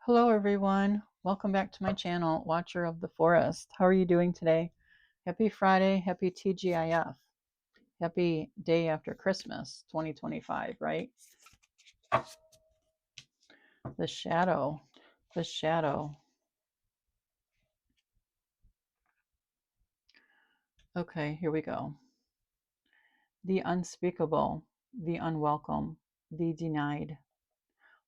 Hello everyone, welcome back to my channel, Watcher of the Forest. How are you doing today? Happy Friday, happy TGIF, happy day after Christmas 2025, right? The shadow, the shadow. Okay, here we go. The unspeakable, the unwelcome, the denied.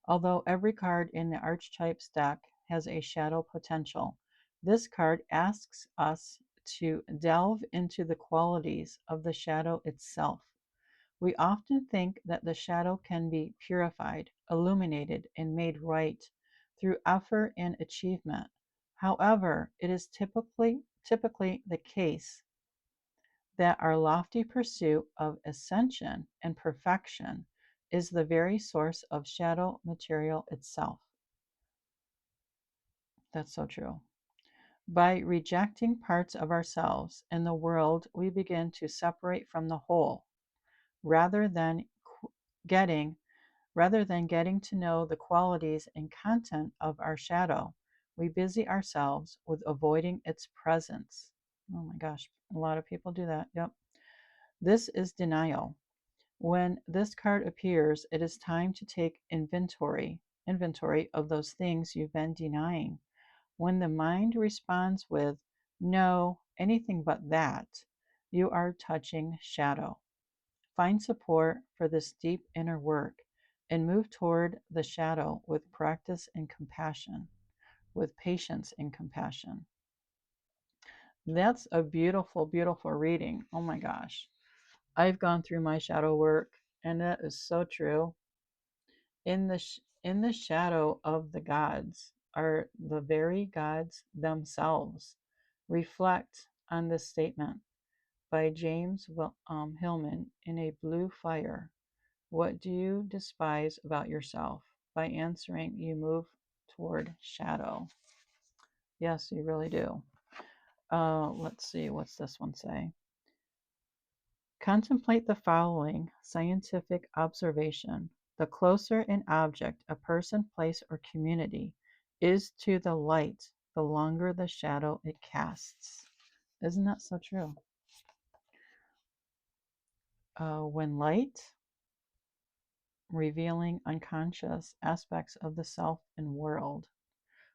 Although every card in the archetype stack has a shadow potential, this card asks us to delve into the qualities of the shadow itself. We often think that the shadow can be purified, illuminated, and made right through effort and achievement. However, it is typically the case that our lofty pursuit of ascension and perfection is the very source of shadow material itself. That's so true. By rejecting parts of ourselves and the world, we begin to separate from the whole, rather than getting getting to know the qualities and content of our shadow. We busy ourselves with avoiding its presence. Oh my gosh, a lot of people do that. Yep. This is denial. When this card appears, it is time to take inventory of those things you've been denying. When the mind responds with no, anything but that, you are touching shadow. Find support for this deep inner work and move toward the shadow with practice and compassion, with patience and compassion. That's a beautiful, beautiful reading. Oh my gosh. I've gone through my shadow work, and that is so true. In the shadow of the gods are the very gods themselves. Reflect on this statement by James Hillman in A Blue Fire. What do you despise about yourself? By answering, you move toward shadow. Yes, you really do. Let's see, what's this one say? Contemplate the following scientific observation. The closer an object, a person, place, or community is to the light, the longer the shadow it casts. Isn't that so true? When light, revealing unconscious aspects of the self and world.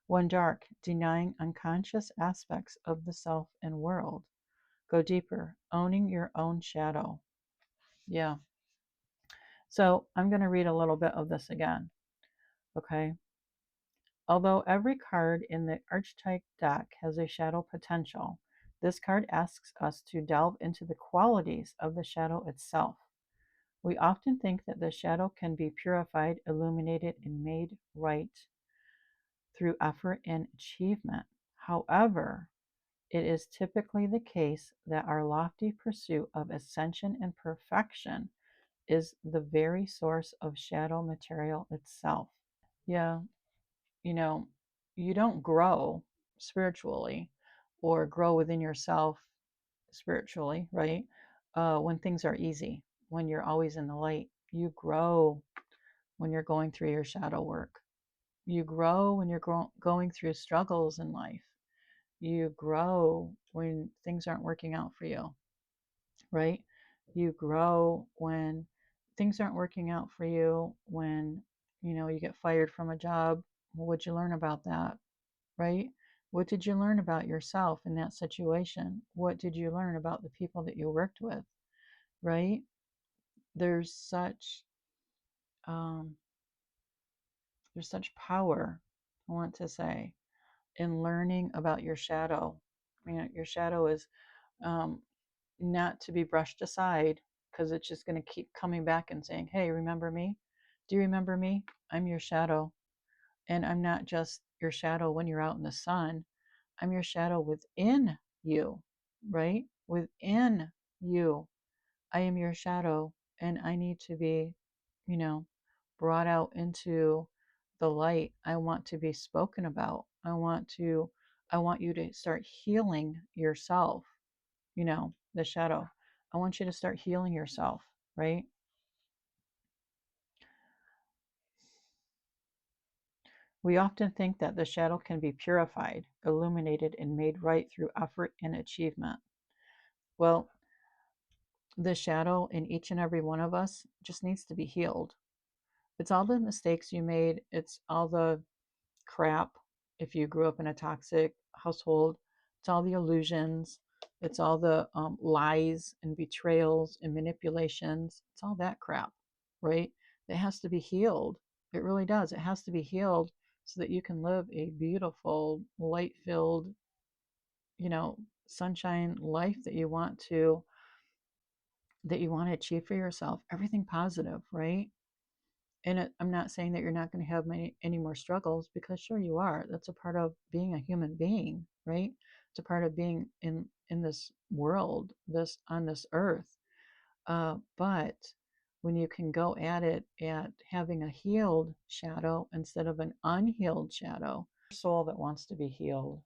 When dark, denying unconscious aspects of the self and world. Go deeper, owning your own shadow. Yeah. So I'm going to read a little bit of this again. Okay. Although every card in the archetype deck has a shadow potential, this card asks us to delve into the qualities of the shadow itself. We often think that the shadow can be purified, illuminated, and made right through effort and achievement. However, it is typically the case that our lofty pursuit of ascension and perfection is the very source of shadow material itself. Yeah, you know, you don't grow spiritually or grow within yourself spiritually, right? When things are easy, when you're always in the light. You grow when you're going through your shadow work. You grow when you're going through struggles in life. You grow when things aren't working out for you, right? You grow when things aren't working out for you, when, you get fired from a job. Well, what'd you learn about that, right? What did you learn about yourself in that situation? What did you learn about the people that you worked with, right? There's such um, there's such power, I want to say, in learning about your shadow. Your shadow is um, not to be brushed aside, because it's just going to keep coming back and saying, hey, remember me? Do you remember me? I'm your shadow. And I'm not just your shadow when you're out in the sun. I'm your shadow within you, right? Within you. I am your shadow, and I need to be, you know, brought out into the light. I want to be spoken about. I want you to start healing yourself, the shadow. I want you to start healing yourself, right? We often think that the shadow can be purified, illuminated, and made right through effort and achievement. Well, the shadow in each and every one of us just needs to be healed. It's all the mistakes you made, it's all the crap if you grew up in a toxic household, it's all the illusions, it's all the lies and betrayals and manipulations, it's all that crap, right? It has to be healed. It really does. It has to be healed so that you can live a beautiful, light filled, sunshine life that you want to achieve for yourself. Everything positive, right? And I'm not saying that you're not going to have any more struggles, because sure you are. That's a part of being a human being, right? It's a part of being in this world, this on this earth. But when you can go at it at having a healed shadow instead of an unhealed shadow, soul that wants to be healed.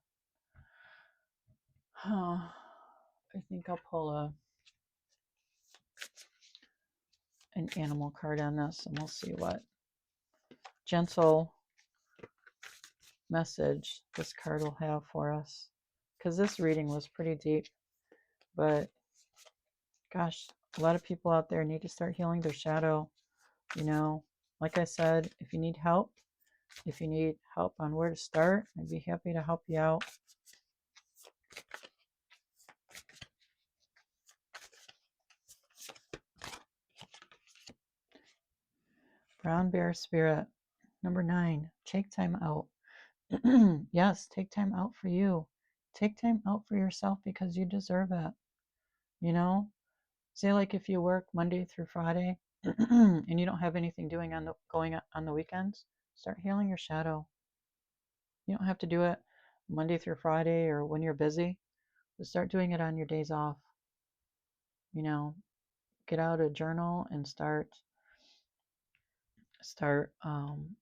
I think I'll pull an animal card on this, and we'll see what gentle message this card will have for us, because this reading was pretty deep. But gosh, a lot of people out there need to start healing their shadow. Like I said, if you need help on where to start, I'd be happy to help you out. Brown Bear Spirit, number 9, take time out. Yes, take time out for you. Take time out for yourself, because you deserve it. Say, like, if you work Monday through Friday and you don't have anything going on the weekends, start healing your shadow. You don't have to do it Monday through Friday or when you're busy. Just start doing it on your days off. Get out a journal and start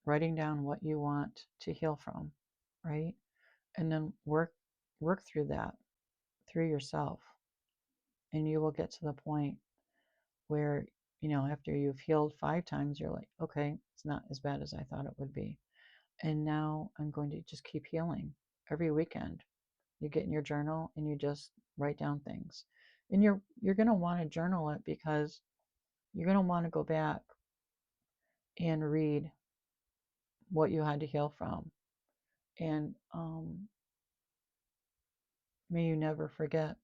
writing down what you want to heal from, right? And then work through that through yourself, and you will get to the point where, after you've healed 5 times, you're like, okay, it's not as bad as I thought it would be. And now I'm going to just keep healing. Every weekend, you get in your journal and you just write down things. And you're going to want to journal it, because you're going to want to go back and read what you had to heal from. And may you never forget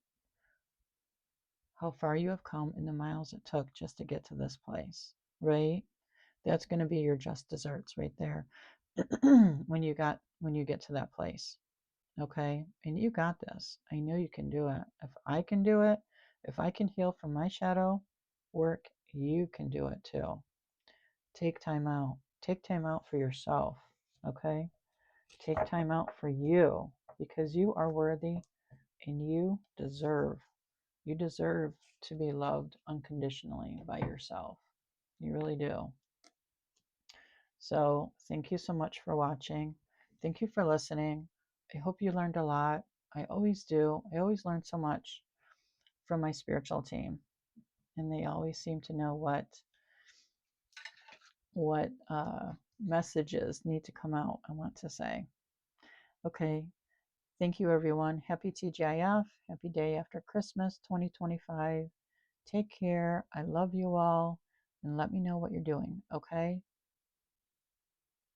how far you have come and the miles it took just to get to this place, right? That's going to be your just desserts right there when you get to that place. Okay? And you got this. I know you can do it. If I can do it, if I can heal from my shadow work, you can do it too. Take time out. Take time out for yourself. Okay? Take time out for you, because you are worthy and you deserve to be loved unconditionally by yourself. You really do. So thank you so much for watching. Thank you for listening. I hope you learned a lot. I always do. I always learn so much from my spiritual team, and they always seem to know what messages need to come out. I want to say. Okay. Thank you, everyone. Happy TGIF. Happy day after Christmas 2025. Take care. I love you all. And let me know what you're doing. Okay.